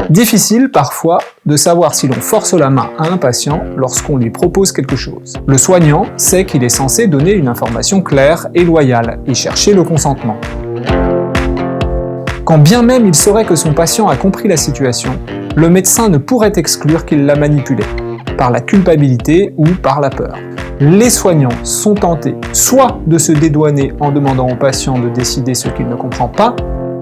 Difficile parfois de savoir si l'on force la main à un patient lorsqu'on lui propose quelque chose. Le soignant sait qu'il est censé donner une information claire et loyale et chercher le consentement. Quand bien même il saurait que son patient a compris la situation, le médecin ne pourrait exclure qu'il l'a manipulé, par la culpabilité ou par la peur. Les soignants sont tentés soit de se dédouaner en demandant au patient de décider ce qu'il ne comprend pas,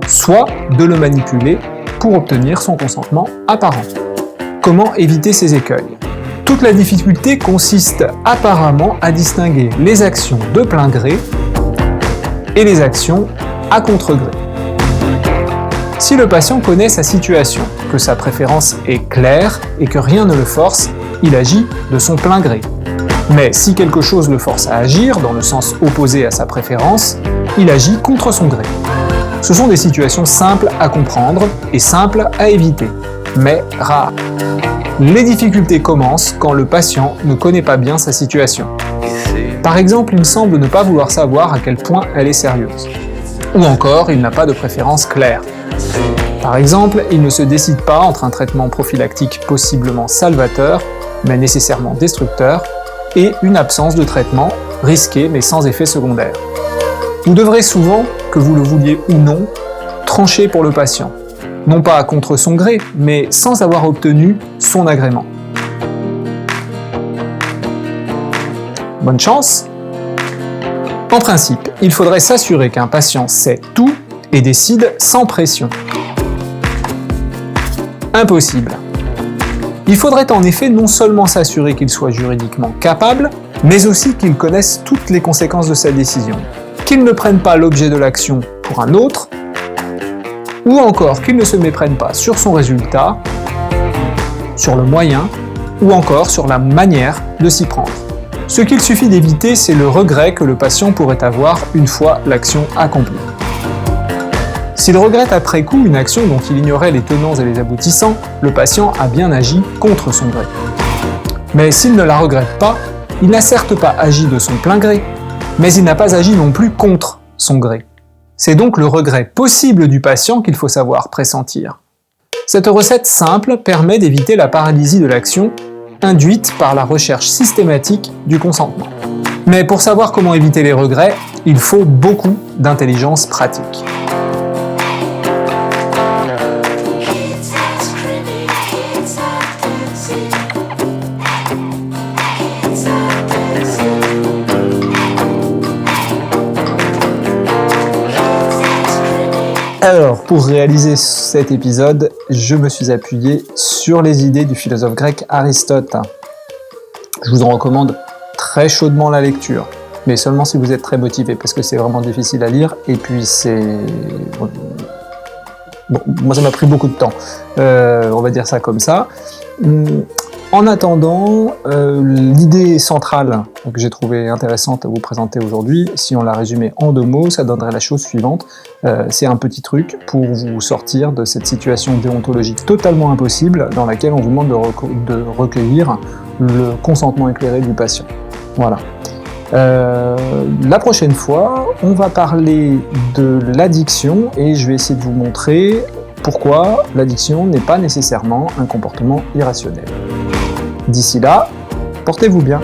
soit de le manipuler pour obtenir son consentement apparent. Comment éviter ces écueils ? Toute la difficulté consiste apparemment à distinguer les actions de plein gré et les actions à contre-gré. Si le patient connaît sa situation, que sa préférence est claire et que rien ne le force, il agit de son plein gré. Mais si quelque chose le force à agir dans le sens opposé à sa préférence, il agit contre son gré. Ce sont des situations simples à comprendre et simples à éviter, mais rares. Les difficultés commencent quand le patient ne connaît pas bien sa situation. Par exemple, il semble ne pas vouloir savoir à quel point elle est sérieuse. Ou encore, il n'a pas de préférence claire. Par exemple, il ne se décide pas entre un traitement prophylactique possiblement salvateur, mais nécessairement destructeur, et une absence de traitement, risqué mais sans effet secondaire. Vous devrez souvent, que vous le vouliez ou non, trancher pour le patient, non pas contre son gré, mais sans avoir obtenu son agrément. Bonne chance! En principe, il faudrait s'assurer qu'un patient sait tout et décide sans pression. Impossible. Il faudrait en effet non seulement s'assurer qu'il soit juridiquement capable, mais aussi qu'il connaisse toutes les conséquences de sa décision, qu'il ne prenne pas l'objet de l'action pour un autre, ou encore qu'il ne se méprenne pas sur son résultat, sur le moyen, ou encore sur la manière de s'y prendre. Ce qu'il suffit d'éviter, c'est le regret que le patient pourrait avoir une fois l'action accomplie. S'il regrette après coup une action dont il ignorait les tenants et les aboutissants, le patient a bien agi contre son gré. Mais s'il ne la regrette pas, il n'a certes pas agi de son plein gré, mais il n'a pas agi non plus contre son gré. C'est donc le regret possible du patient qu'il faut savoir pressentir. Cette recette simple permet d'éviter la paralysie de l'action induite par la recherche systématique du consentement. Mais pour savoir comment éviter les regrets, il faut beaucoup d'intelligence pratique. Alors, pour réaliser cet épisode, je me suis appuyé sur les idées du philosophe grec Aristote. Je vous en recommande très chaudement la lecture, mais seulement si vous êtes très motivé, parce que c'est vraiment difficile à lire, et puis c'est... Bon, moi ça m'a pris beaucoup de temps, on va dire ça comme ça. En attendant, l'idée centrale que j'ai trouvée intéressante à vous présenter aujourd'hui, si on la résumait en 2 mots, ça donnerait la chose suivante. C'est un petit truc pour vous sortir de cette situation déontologique totalement impossible dans laquelle on vous demande de recueillir le consentement éclairé du patient. Voilà. La prochaine fois, on va parler de l'addiction et je vais essayer de vous montrer pourquoi l'addiction n'est pas nécessairement un comportement irrationnel. D'ici là, portez-vous bien.